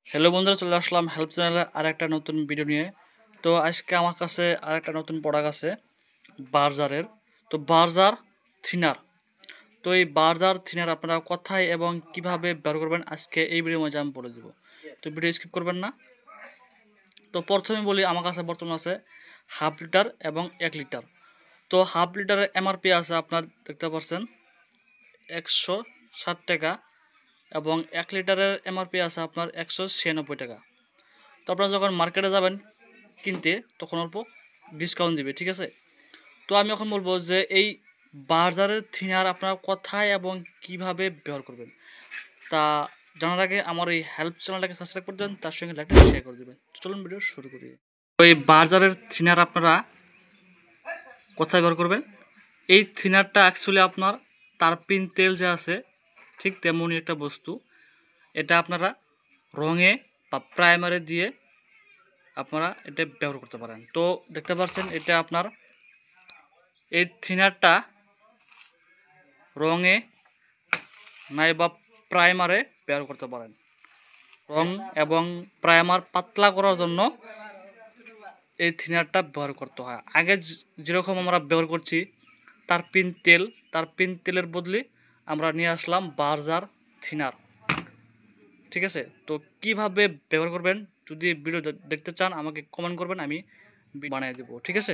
Hello বন্ধুরা, চলে আসলাম help চ্যানেলে আর একটা নতুন ভিডিও নিয়ে। তো আজকে আমার কাছে আর একটা নতুন প্রোডাক্ট আছে বার্জারের। তো বার্জার থিনার। তো এই বার্জার থিনার আপনারা কোথায় এবং কিভাবে ব্যবহার করবেন আজকে এই ভিডিওর মধ্যে আমি বলে দেবো। তো ভিডিও স্কিপ করবেন না। তো প্রথমে বলি, আমার কাছে বর্তমানে আছে হাফ লিটার এবং 1 লিটার। তো হাফ লিটারের এমআরপি আছে আপনার দেখতে পাচ্ছেন 160 টাকা, এবং 1 লিটারের এমআরপি আছে আপনার 196 টাকা। তো আপনারা যখন মার্কেটে যাবেন কিনতে, তখন অল্প ডিসকাউন্ট দিবে, ঠিক আছে। তো আমি এখন বলবো যে এই বার্জারের থিনার আপনারা কোথায় এবং কিভাবে ব্যবহার করবেন তা জানার আগে আমার এই হেল্প চ্যানেলটাকে সাবস্ক্রাইব করে দেবেন, তার সঙ্গে লাইকটা শেয়ার করে দেবেন। চলুন ভিডিও শুরু করি। তো এই বার্জারের থিনার আপনারা কোথায় ব্যবহার করবেন? এই থিনারটা অ্যাকচুয়ালি আপনার তারপিন তেল যে আছে ঠিক তেমনই একটা বস্তু। এটা আপনারা রঙে বা প্রাইমারে দিয়ে আপনারা এটা ব্যবহার করতে পারেন। তো দেখতে পাচ্ছেন এটা আপনার এই থিনারটা রঙে নাই বা প্রাইমারে ব্যবহার করতে পারেন। রং এবং প্রাইমার পাতলা করার জন্য এই থিনারটা ব্যবহার করতে হয়। আগে যেরকম আমরা ব্যবহার করছি তার পিন তেলের বদলে আমরা নিয়ে আসলাম বার্জার থিনার, ঠিক আছে। তো কিভাবে ব্যবহার করবেন যদি ভিডিও দেখতে চান আমাকে কমেন্ট করবেন, আমি বানিয়ে দেবো, ঠিক আছে।